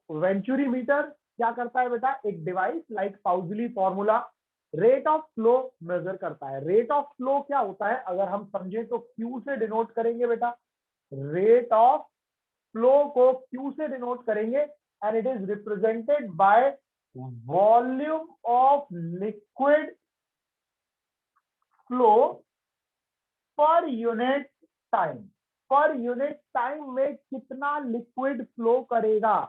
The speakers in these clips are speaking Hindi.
वेंचुरी मीटर क्या करता है बेटा, एक device like Poiseuille formula rate of flow measure करता है। रेट ऑफ फ्लो क्या होता है, अगर हम समझे तो क्यू से डिनोट करेंगे बेटा, रेट ऑफ फ्लो को क्यू से डिनोट करेंगे and it is represented by volume of liquid flow per unit time. Per unit time में कितना लिक्विड फ्लो करेगा,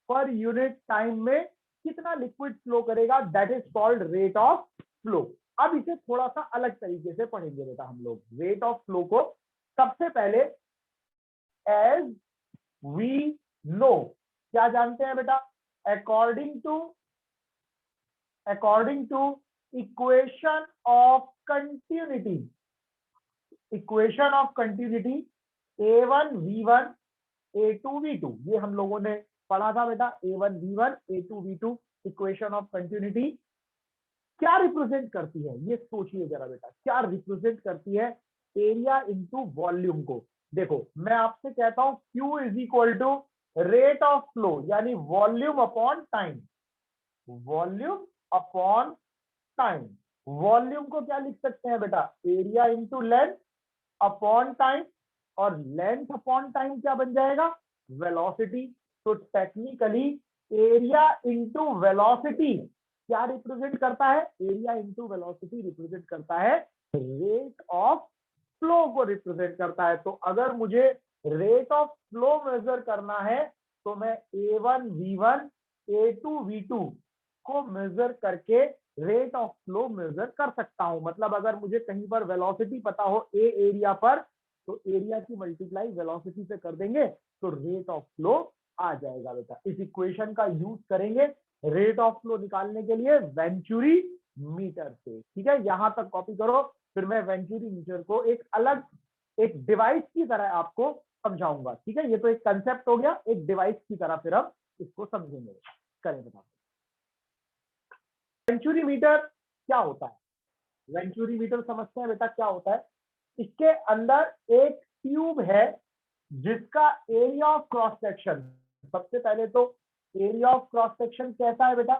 पर यूनिट टाइम में कितना लिक्विड फ्लो करेगा, that is called rate of flow. अब इसे थोड़ा सा अलग तरीके से पढ़ेंगे बेटा हम लोग। रेट ऑफ फ्लो को सबसे पहले एज वी नो क्या जानते हैं बेटा, according to equation of continuity, equation of continuity A1 V1 A2 V2, ये हम लोगों ने पढ़ा था बेटा। A1 V1 A2 V2 equation of continuity क्या रिप्रेजेंट करती है, ये सोचिए जरा बेटा, क्या रिप्रेजेंट करती है, एरिया इनटू वॉल्यूम को। देखो मैं आपसे कहता हूं Q is equal to rate of flow, यानी volume upon time, volume upon time. Volume को क्या लिख सकते हैं बेटा, area into length upon time, और लेंथ अपॉन टाइम क्या बन जाएगा, वेलोसिटी। तो टेक्निकली एरिया इंटू वेलोसिटी क्या रिप्रेजेंट करता है, एरिया इंटू वेलोसिटी रिप्रेजेंट करता है रेट ऑफ फ्लो को रिप्रेजेंट करता है। तो अगर मुझे रेट ऑफ फ्लो मेजर करना है तो मैं A1 V1 A2 V2 को मेजर करके रेट ऑफ फ्लो मेजर कर सकता हूं। मतलब अगर मुझे कहीं पर वेलोसिटी पता हो ए एरिया पर, तो एरिया की मल्टीप्लाई वेलोसिटी से कर देंगे तो रेट ऑफ फ्लो आ जाएगा बेटा। इस इक्वेशन का यूज करेंगे रेट ऑफ फ्लो निकालने के लिए वेंचुरी मीटर से। ठीक है, यहां तक कॉपी करो, फिर मैं वेंचुरी मीटर को एक अलग एक डिवाइस की तरह आपको समझाऊंगा। ठीक है, ये तो एक कंसेप्ट हो गया, एक डिवाइस की तरह फिर हम इसको समझेंगे। करें बता, वेंचुरी मीटर क्या होता है, वेंचुरी मीटर समझते हैं बेटा क्या होता है। इसके अंदर एक ट्यूब है जिसका एरिया ऑफ क्रॉस सेक्शन, सबसे पहले तो एरिया ऑफ क्रॉस सेक्शन कैसा है बेटा,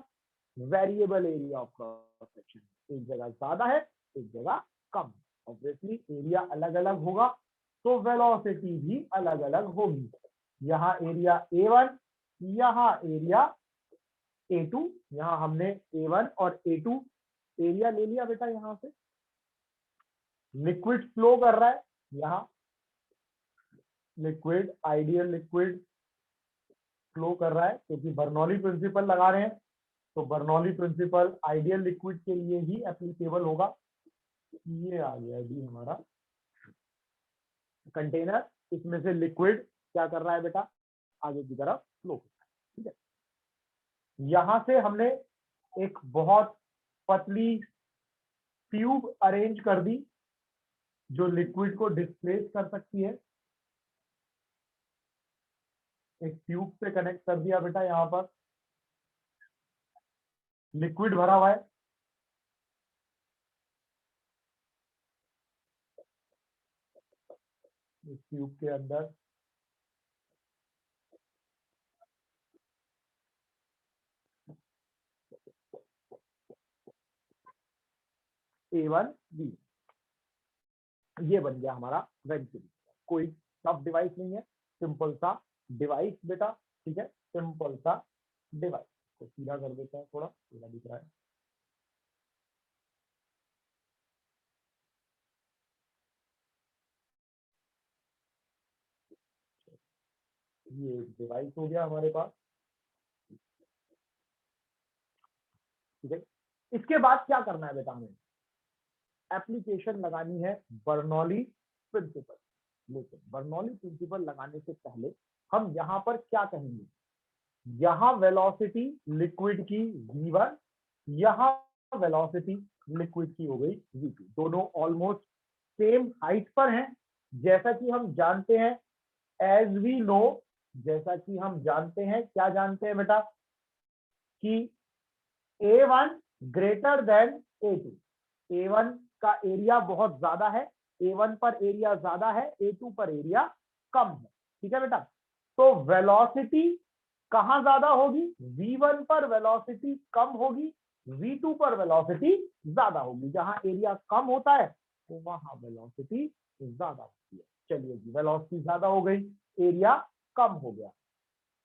variable area of cross section, एक जगह ज्यादा है एक जगह कम। ऑब्वियसली एरिया अलग अलग होगा तो वेलोसिटी भी अलग अलग होगी। यहाँ एरिया A1, यहाँ एरिया A2, यहाँ हमने A1 और A2 एरिया ले लिया बेटा। यहाँ से लिक्विड फ्लो कर रहा है, यहाँ लिक्विड आइडियल लिक्विड फ्लो कर रहा है क्योंकि बर्नौली प्रिंसिपल लगा रहे हैं, तो बर्नौली प्रिंसिपल आइडियल लिक्विड के लिए ही एप्लीकेबल होगा। ये आ गया जी हमारा कंटेनर, इसमें से लिक्विड क्या कर रहा है बेटा, आगे की तरफ फ्लो कर रहा है। ठीक है, यहां से हमने एक बहुत पतली ट्यूब अरेंज कर दी जो लिक्विड को डिस्प्लेस कर सकती है। एक ट्यूब से कनेक्ट कर दिया बेटा, यहाँ पर लिक्विड भरा हुआ है, इस ट्यूब के अंदर A1 B, ये बन गया हमारा वेंचुरी। कोई टफ डिवाइस नहीं है, सिंपल सा डिवाइस बेटा। ठीक है, सिंपल सा डिवाइस। तो सीधा कर देते हैं, थोड़ा सीधा दिख रहा है। ये डिवाइस हो गया हमारे पास। ठीक है, इसके बाद क्या करना है बेटा, हमें एप्लीकेशन लगानी है बर्नौली प्रिंसिपल। लेकिन बर्नौली प्रिंसिपल लगाने से पहले हम यहाँ पर क्या कहेंगे, यहाँ वेलोसिटी लिक्विड की V1, यहाँ वेलोसिटी लिक्विड की हो गई V2, दोनों ऑलमोस्ट सेम हाइट पर हैं। जैसा कि हम जानते हैं, एज वी नो, जैसा कि हम जानते हैं, क्या जानते हैं बेटा, कि A1 greater than A2, A1 का एरिया बहुत ज्यादा है, A1 पर एरिया ज्यादा है, A2 पर एरिया कम है। ठीक है बेटा, तो वेलोसिटी कहां ज्यादा होगी? V1 पर वेलोसिटी कम होगी, V2 पर वेलोसिटी ज्यादा होगी। जहां एरिया कम होता है तो वहां वेलोसिटी ज्यादा होती है। चलिए जी, वेलोसिटी ज्यादा हो गई, एरिया कम हो गया।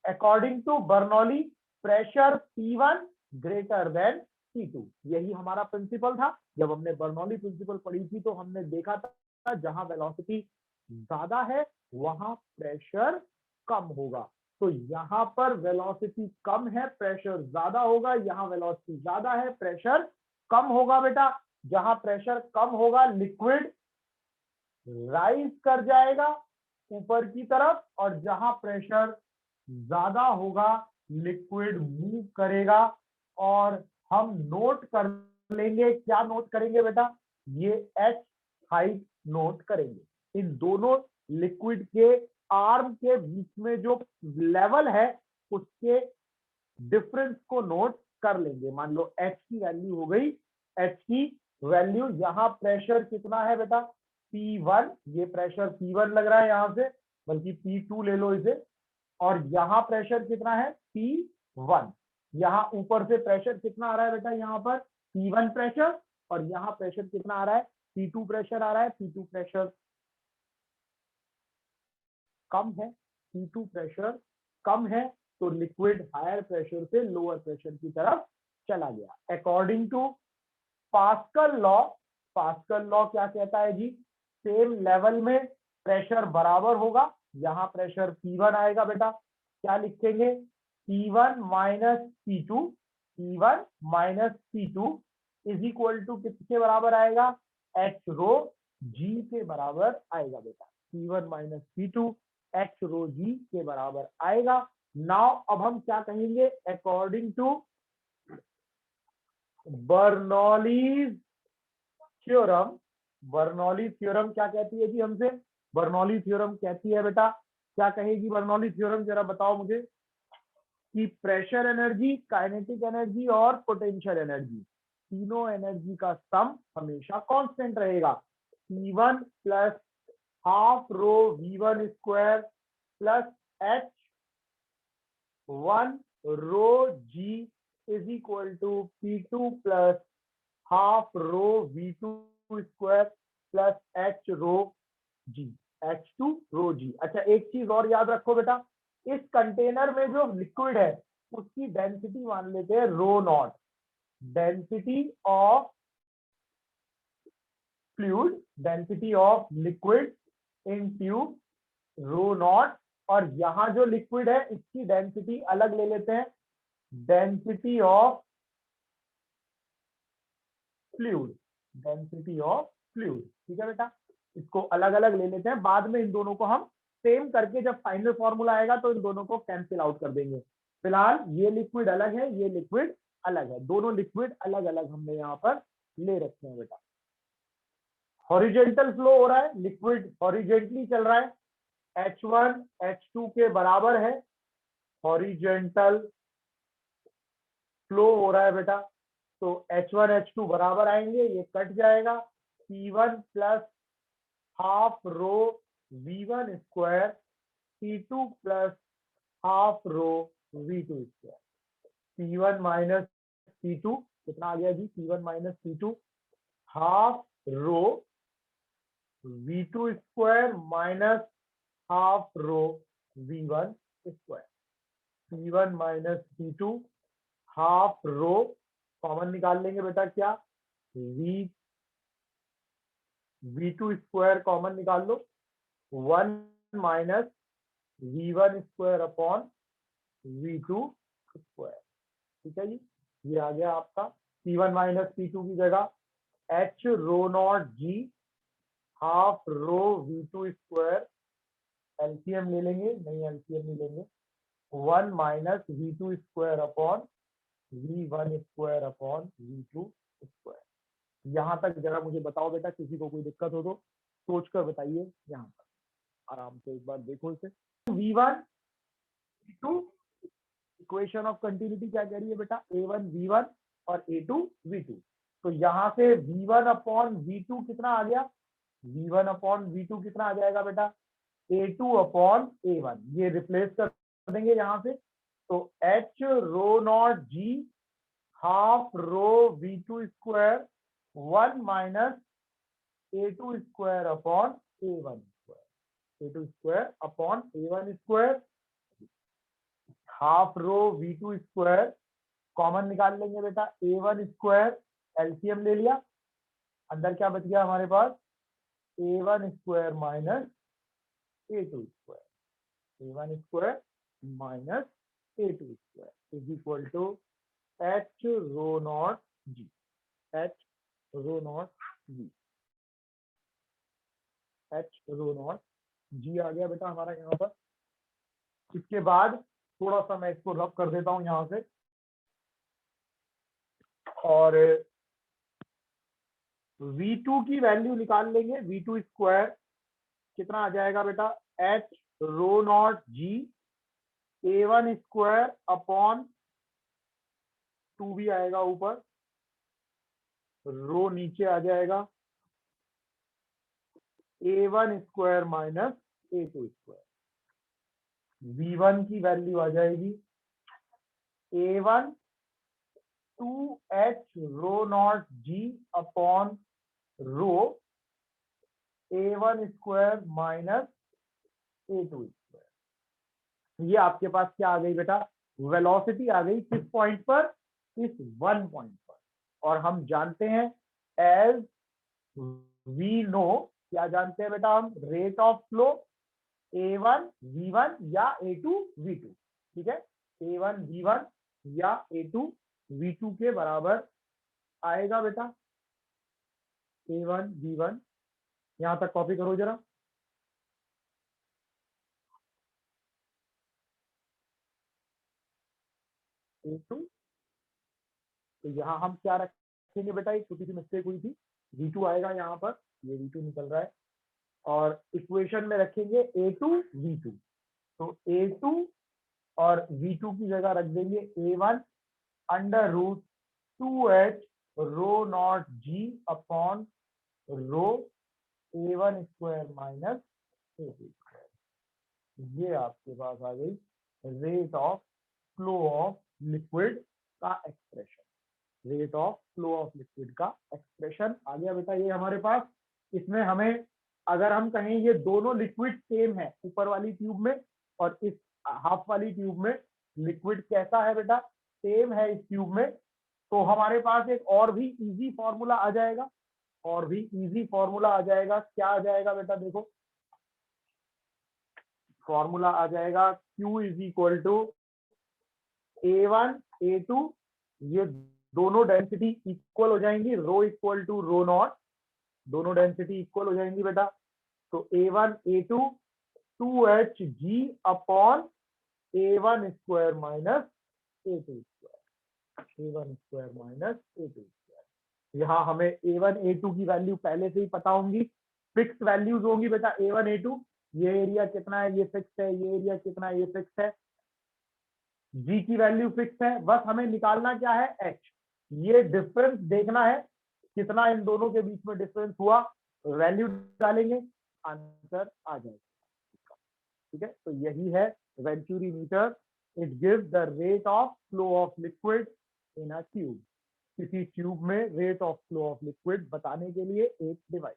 According to Bernoulli pressure P1 greater than P2, यही हमारा प्रिंसिपल था। जब हमने बर्नौली प्रिंसिपल पढ़ी थी तो हमने देखा था जहां वेलोसिटी ज्यादा है वहां प्रेशर कम होगा। तो यहाँ पर वेलोसिटी कम है, प्रेशर ज्यादा होगा। यहाँ वेलोसिटी ज्यादा है, प्रेशर कम होगा बेटा। जहां प्रेशर कम होगा लिक्विड राइज कर जाएगा ऊपर की तरफ, और जहां प्रेशर ज्यादा होगा लिक्विड मूव करेगा। और हम नोट कर लेंगे, क्या नोट करेंगे बेटा? ये एच हाइट नोट करेंगे। इन दोनों लिक्विड के आर्म के बीच में जो लेवल है उसके डिफरेंस को नोट कर लेंगे। मान लो एच की वैल्यू हो गई, एच की वैल्यू, यहां प्रेशर कितना है बेटा? P1, ये प्रेशर P1 लग रहा है यहां से, बल्कि P2 ले लो इसे। और यहाँ प्रेशर कितना है? P1। यहाँ ऊपर से प्रेशर कितना आ रहा है बेटा? यहाँ पर P1 प्रेशर, और यहाँ प्रेशर कितना आ रहा है? P2 प्रेशर आ रहा है। P2 प्रेशर कम है, P2 प्रेशर कम है, तो लिक्विड हायर प्रेशर से लोअर प्रेशर की तरफ चला गया। According to Pascal law, Pascal law क्या कहता है जी? सेम लेवल में प्रेशर बराबर होगा। यहाँ प्रेशर P1 आएगा बेटा, क्या लिखेंगे? P1 minus P2, P1 minus P2 is equal to किसके बराबर आएगा? एच रो जी के बराबर आएगा बेटा। P1 माइनस P2 एच रो जी के बराबर आएगा। नाउ अब हम क्या कहेंगे? According to Bernoulli's theorem, Bernoulli theorem क्या कहती है जी हमसे? बर्नौली थ्योरम कहती है बेटा, क्या कहेगी बर्नौली थ्योरम? जरा बताओ मुझे। कि प्रेशर एनर्जी, काइनेटिक एनर्जी और पोटेंशियल एनर्जी, तीनों एनर्जी का सम हमेशा कांस्टेंट रहेगा। P1 plus half rho V1 square plus H1 rho G is equal to P2 plus half rho V2 square plus H rho G, H2 rho G। अच्छा, एक चीज और याद रखो बेटा, इस कंटेनर में जो लिक्विड है उसकी डेंसिटी मान लेते हैं rho naught, density of fluid, density of liquid in tube rho naught. और यहां जो लिक्विड है इसकी डेंसिटी अलग ले लेते हैं, density of fluid, density of fluid. ठीक है बेटा, इसको अलग अलग ले लेते हैं। बाद में इन दोनों को हम सेम करके जब फाइनल फॉर्मूला आएगा तो इन दोनों को कैंसिल आउट कर देंगे। फिलहाल ये लिक्विड अलग है, ये लिक्विड अलग है, दोनों लिक्विड अलग अलग हमने यहाँ पर ले रखे हैं बेटा। हॉरिजेंटल फ्लो हो रहा है, लिक्विड हॉरिजेंटली चल रहा है, H1 H2 के बराबर है, हॉरिजेंटल फ्लो हो रहा है बेटा। तो H1 H2 बराबर आएंगे, ये कट जाएगा। P1 plus half rho V1 square, P2 plus half rho V2 square. P1 minus P2 कितना आ गया जी? P1 minus P2 half rho V2 square minus half rho V1 square. P1 minus P2 half rho, common निकाल लेंगे बेटा, क्या? V2 स्क्वायर कॉमन निकाल लो, 1 minus V1 square upon V2 square. ठीक है जी, ये आ गया आपका। P1 माइनस P2 की जगह H rho not G half rho V2 square, LCM ले लेंगे, नहीं एलसीएम नहीं लेंगे, 1 minus V2 square upon V1 square upon V2 square. यहाँ तक जरा मुझे बताओ बेटा, किसी को कोई दिक्कत हो तो सोच कर बताइए। यहाँ तक आराम से एक बार देखो इसे। V1 V2 equation of continuity क्या कह रही है बेटा? A1 V1 और A2 V2। तो यहाँ से V1 अपॉन V2 कितना आ गया? V1 अपॉन V2 कितना आ जाएगा बेटा? A2 upon A1। ये रिप्लेस कर देंगे यहाँ से, तो H rho not G half rho V2 square 1 minus A2 square upon A1 square, A2 square upon A1 square, half rho V2 square common निकाल लेंगे बेटा, A1 स्क्वायर एलसीएम ले लिया, अंदर क्या बच गया हमारे पास, A1 square minus A2 square, A1 square minus A2 square is equal to H rho not G, H rho not G, H rho not G आ गया बेटा हमारा यहाँ पर। इसके बाद थोड़ा सा मैं इसको रब कर देता हूं यहां से, और V2 की वैल्यू निकाल लेंगे, V2 स्क्वायर कितना आ जाएगा बेटा, H rho not G A1 square upon 2 भी आएगा ऊपर, रो नीचे आ जाएगा, A1 square minus A2 square, V1 की वैल्यू आ जाएगी A1 2H rho not G upon rho A1 square minus A2 square. ये आपके पास क्या आ गई बेटा, वेलोसिटी आ गई किस पॉइंट पर, इस 1 पॉइंट पर। और हम जानते हैं एज वी नो, क्या जानते हैं बेटा हम, rate of flow A1 V1 या A2 V2, ठीक है, A1 V1 या A2 V2 के बराबर आएगा बेटा, A1 V1, यहां तक कॉपी करो जरा, A2, तो यहाँ हम क्या रखेंगे बेटा, एक छोटी सी मिस्टेक हुई थी, V2 आएगा यहाँ पर, ये V2 निकल रहा है, और इक्वेशन में रखेंगे A2 V2, तो A2 और V2 की जगह रख देंगे A1 under root 2H rho not G upon rho A1 square minus A2 square. ये आपके पास आ गई rate of flow of liquid का expression, rate of flow of liquid का एक्सप्रेशन आ गया बेटा ये हमारे पास। इसमें हमें अगर हम कहें ये दोनों लिक्विड सेम है, ऊपर वाली ट्यूब में और इस हाफ वाली ट्यूब में लिक्विड कैसा है बेटा, सेम है इस ट्यूब में, तो हमारे पास एक और भी इजी फॉर्मूला आ जाएगा, और भी इजी फॉर्मूला आ जाएगा। क्या आ जाएगा बेटा, देखो फॉर्मूला आ जाएगा Q is equal to A1 A2, ये दोनों डेंसिटी इक्वल हो जाएंगी, rho equal to row not, दोनों डेंसिटी इक्वल हो जाएंगी बेटा, तो A1 A2 2H G upon A1 square minus A2 square, A1 square minus A2 square. यहाँ हमें A1 A2 की वैल्यू पहले से ही पता होंगी, फिक्स वैल्यूज होंगी बेटा A1 A2, ये एरिया कितना है ये फिक्स है, ये एरिया कितना है ये फिक्स है, जी की वैल्यू फिक्स है, बस हमें निकालना क्या है, एच, ये डिफरेंस देखना है कितना इन दोनों के बीच में डिफरेंस हुआ, वैल्यू डालेंगे, आंसर आ जाएगा, ठीक है। तो यही है venturi meter, it gives the rate of flow of liquid in a tube, किसी ट्यूब में rate of flow of liquid बताने के लिए एक डिवाइस।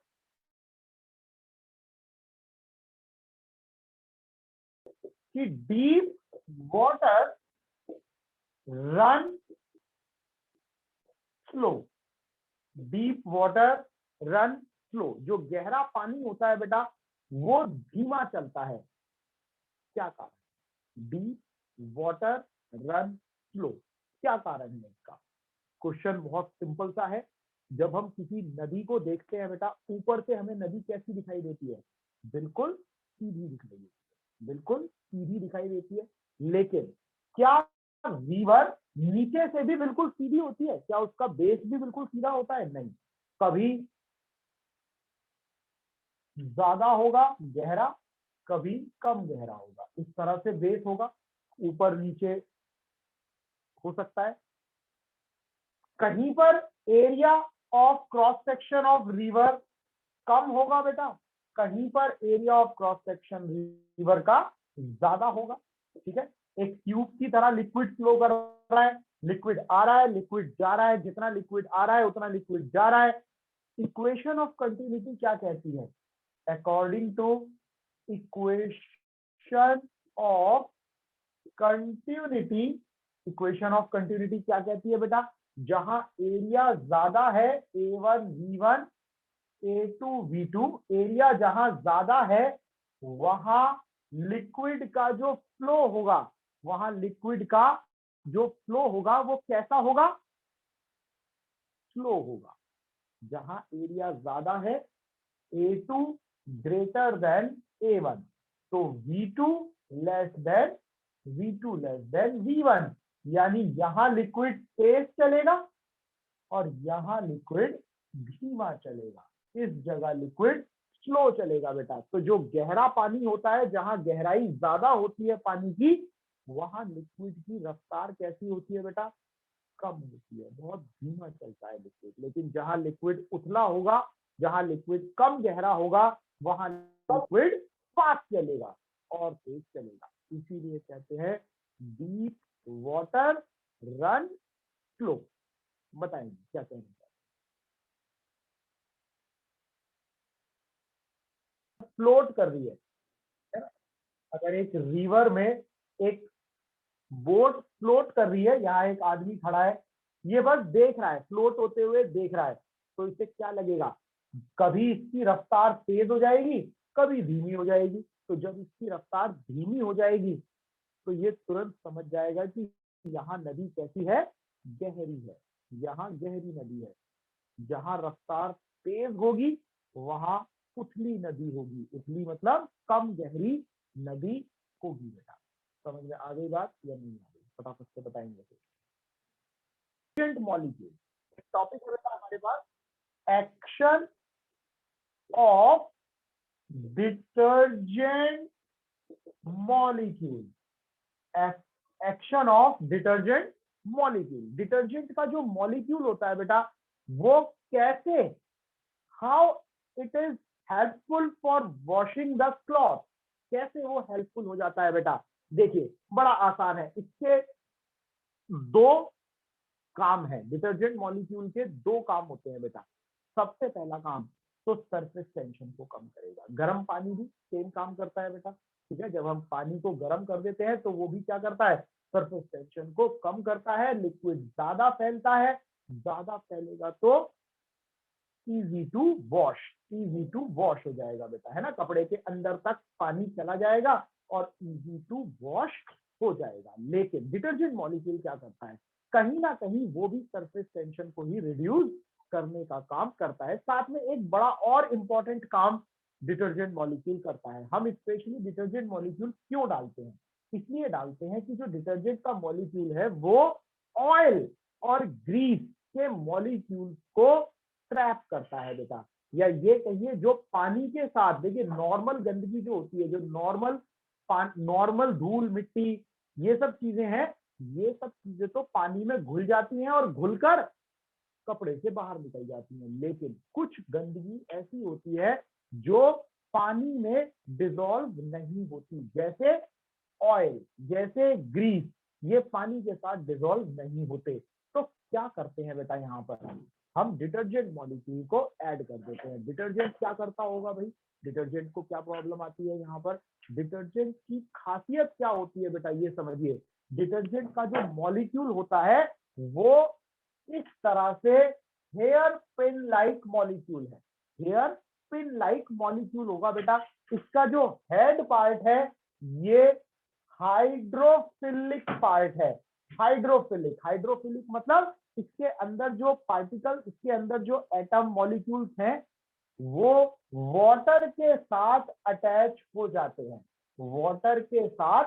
कि deep water run slow, deep water run slow, जो गहरा पानी होता है बेटा वो धीमा चलता है, क्या कारण, डीप वाटर रन स्लो, क्या कारण है इसका। क्वेश्चन बहुत सिंपल सा है, जब हम किसी नदी को देखते हैं बेटा, ऊपर से हमें नदी कैसी दिखाई देती है, बिल्कुल सीधी दिखाई देती है, बिल्कुल सीधी दिखाई देती है, लेकिन क्या रिवर नीचे से भी बिल्कुल सीधी होती है, क्या उसका बेस भी बिल्कुल सीधा होता है, नहीं, कभी ज्यादा होगा गहरा, कभी कम गहरा होगा, इस तरह से बेस होगा, ऊपर नीचे हो सकता है। कहीं पर area of cross section of river कम होगा बेटा, कहीं पर area of cross section river का ज्यादा होगा, ठीक है, एक ट्यूब की तरह लिक्विड फ्लो कर रहा है, लिक्विड आ रहा है, लिक्विड जा रहा है, जितना लिक्विड आ रहा है उतना लिक्विड जा रहा है। इक्वेशन ऑफ कंटिन्यूटी क्या कहती है? According to equation of continuity, equation of continuity क्या कहती है बेटा? जहां एरिया ज्यादा है A1 V1 A2 V2, area जहां ज्यादा है वहां लिक्विड का जो फ्लो होगा, वहां लिक्विड का जो फ्लो होगा वो कैसा होगा? स्लो होगा। जहां एरिया ज्यादा है A2 ग्रेटर देन A1, तो V2 लेस देन V1, यानी यहां लिक्विड तेज चलेगा और यहां लिक्विड धीमा चलेगा, इस जगह लिक्विड स्लो चलेगा बेटा। तो जो गहरा पानी होता है, जहां गहराई ज्यादा होती है पानी की, वहां लिक्विड की रफ्तार कैसी होती है बेटा? कम होती है, बहुत धीमा चलता है लिक्विड। लेकिन जहां लिक्विड उथला होगा, जहां लिक्विड कम गहरा होगा, वहां लिक्विड फास्ट चलेगा और तेज चलेगा। इसीलिए कहते हैं डीप वाटर रन स्लो। बताएंगे क्या कहना है? फ्लोट कर रही है ना? अगर एक रिवर में एक बोट फ्लोट कर रही है, यहाँ एक आदमी खड़ा है, ये बस देख रहा है, फ्लोट होते हुए देख रहा है, तो इसे क्या लगेगा? कभी इसकी रफ्तार तेज हो जाएगी, कभी धीमी हो जाएगी। तो जब इसकी रफ्तार धीमी हो जाएगी तो ये तुरंत समझ जाएगा कि यहाँ नदी कैसी है? गहरी है, यहाँ गहरी नदी है। जहां रफ्तार तेज होगी वहां उथली नदी होगी, उथली मतलब कम गहरी नदी होगी बेटा। समझ में आ गई बात या नहीं आ गई? फटाफट से बताएंगे। मॉलिक्यूल टॉपिक है बेटा हमारे पास, action of detergent molecule. Action of detergent molecule. Detergent का जो मॉलिक्यूल होता है बेटा, वो कैसे, how it is helpful for washing the cloth, कैसे वो हेल्पफुल हो जाता है बेटा? देखिए बड़ा आसान है, इसके दो काम है। डिटर्जेंट मॉलिक्यूल के दो काम होते हैं बेटा। सबसे पहला काम तो सरफेस टेंशन को कम करेगा। गर्म पानी भी सेम काम करता है बेटा, ठीक है। जब हम पानी को गर्म कर देते हैं तो वो भी क्या करता है? सरफेस टेंशन को कम करता है। लिक्विड ज्यादा फैलता है, ज्यादा फैलेगा तो easy to wash, easy to wash हो जाएगा बेटा, है ना। कपड़े के अंदर तक पानी चला जाएगा और इजी टू वॉश हो जाएगा। लेकिन डिटर्जेंट मॉलिक्यूल क्या करता है? कहीं ना कहीं वो भी सरफेस टेंशन को ही रिड्यूस करने का काम करता है। साथ में एक बड़ा और इंपॉर्टेंट काम डिटर्जेंट मॉलिक्यूल करता है। हम स्पेशली डिटर्जेंट मॉलिक्यूल क्यों डालते हैं? इसलिए डालते हैं कि जो डिटर्जेंट का मॉलिक्यूल है वो ऑयल और ग्रीस के मॉलिक्यूल को ट्रैप करता है बेटा। या ये कहिए जो पानी के साथ, देखिए नॉर्मल गंदगी जो होती है, जो नॉर्मल धूल मिट्टी ये सब चीजें हैं, ये सब चीजें तो पानी में घुल जाती हैं और घुलकर कपड़े से बाहर निकल जाती हैं। लेकिन कुछ गंदगी ऐसी होती है जो पानी में डिसॉल्व नहीं होती, जैसे ऑयल, जैसे ग्रीस, ये पानी के साथ डिसॉल्व नहीं होते। तो क्या करते हैं बेटा, यहाँ पर हम डिटर्जेंट मॉलिक्यूल को ऐड कर देते हैं। डिटर्जेंट क्या करता होगा भाई? डिटर्जेंट को क्या प्रॉब्लम आती है यहाँ पर? डिटर्जेंट की खासियत क्या होती है बेटा, ये समझिए। डिटर्जेंट का जो मॉलिक्यूल होता है वो इस तरह से हेयर पिन लाइक मॉलिक्यूल है। हेयर पिन लाइक मॉलिक्यूल होगा बेटा। इसका जो हेड पार्ट है ये हाइड्रोफिलिक पार्ट है। हाइड्रोफिलिक, हाइड्रोफिलिक मतलब इसके अंदर जो पार्टिकल, इसके अंदर जो एटम मॉलिक्यूल्स हैं वो वाटर के साथ अटैच हो जाते हैं। वाटर के साथ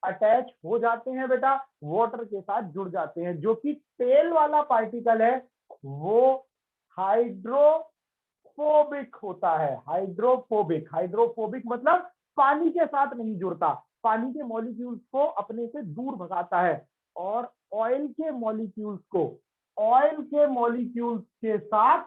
अटैच हो जाते हैं बेटा, वाटर के साथ जुड़ जाते हैं। जो कि तेल वाला पार्टिकल है वो हाइड्रोफोबिक होता है। हाइड्रोफोबिक, हाइड्रोफोबिक मतलब पानी के साथ नहीं जुड़ता, पानी के मॉलिक्यूल्स को अपने से दूर भगाता है। और ऑयल के मॉलिक्यूल्स को ऑयल के मॉलिक्यूल्स के साथ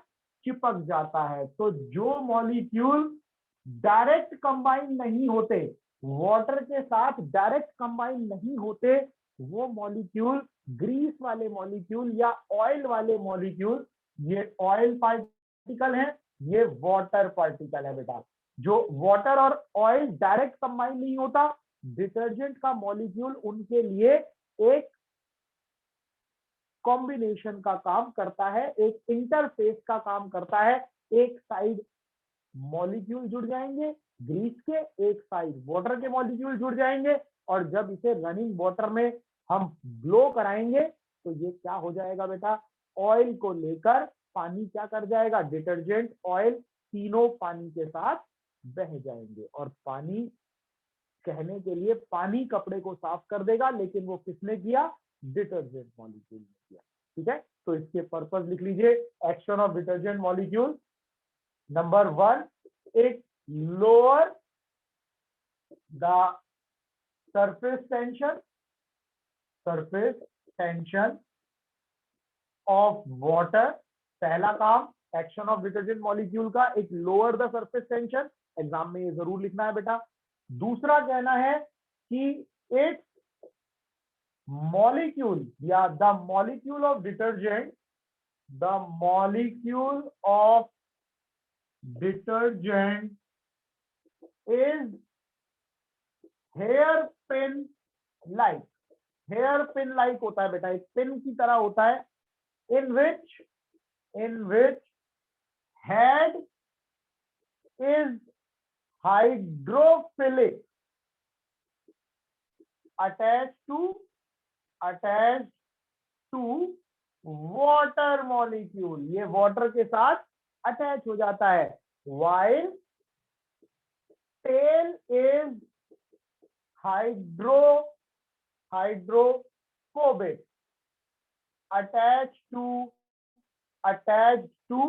चिपक जाता है। तो जो मॉलिक्यूल डायरेक्ट कंबाइन नहीं होते, वाटर के साथ डायरेक्ट कंबाइन नहीं होते, वो मॉलिक्यूल ग्रीस वाले मॉलिक्यूल या ऑयल वाले मॉलिक्यूल, ये ऑयल पार्टिकल है, ये वाटर पार्टिकल है बेटा। जो वाटर और ऑयल डायरेक्ट कंबाइन नहीं होता, डिटर्जेंट का मॉलिक्यूल उनके लिए एक कॉम्बिनेशन का काम करता है, एक इंटरफेस का काम करता है। एक साइड मॉलिक्यूल जुड़ जाएंगे ग्रीस के, एक साइड वाटर के मॉलिक्यूल जुड़ जाएंगे, और जब इसे रनिंग वाटर में हम ब्लो कराएंगे तो ये क्या हो जाएगा बेटा, ऑयल को लेकर पानी क्या कर जाएगा, डिटर्जेंट ऑयल तीनों पानी के साथ बह जाएंगे। और पानी, कहने के लिए पानी कपड़े को साफ कर देगा, लेकिन वो किसने किया, डिटर्जेंट मॉलिक्यूल ने किया। ठीक है, तो इसके पर्पस लिख लीजिए, action of detergent molecule. Number 1, it lower the surface tension of water। पहला काम एक्शन ऑफ डिटर्जेंट मॉलिक्यूल का, एक lower the surface tension, exam में ये जरूर लिखना है बेटा। दूसरा कहना है कि इट्स मॉलिक्यूल या the molecule of detergent, the molecule of detergent is hair pin like. Hair pin like होता है बेटा, एक पिन की तरह होता है। In which head is hydrophilic attach to water molecule. ये वाटर के साथ अटैच हो जाता है। While tail is hydrophobic attached to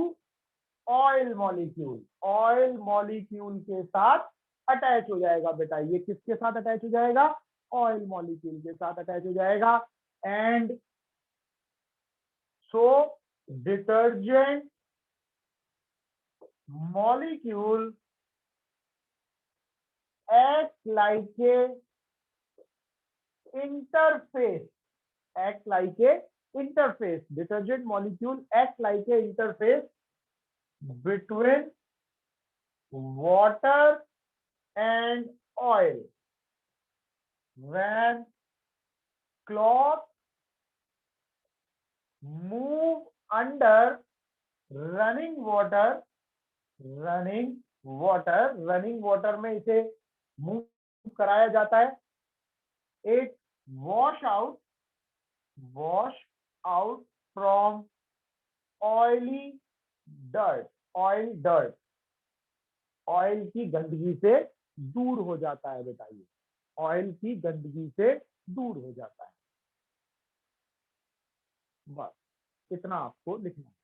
oil molecule. Oil molecule के साथ अटैच हो जाएगा बेटा। ये किसके साथ अटैच हो जाएगा, ऑयल मॉलिक्यूल के साथ अटैच हो जाएगा। And so detergent molecule act like a interface, detergent molecule act like a interface between water and oil। when cloth move under running water में इसे मूव कराया जाता है। It wash out from oily dirt, oil की गंदगी से दूर हो जाता है बेटा। ये ऑयल की गंदगी से दूर हो जाता है। बस इतना आपको लिखना है।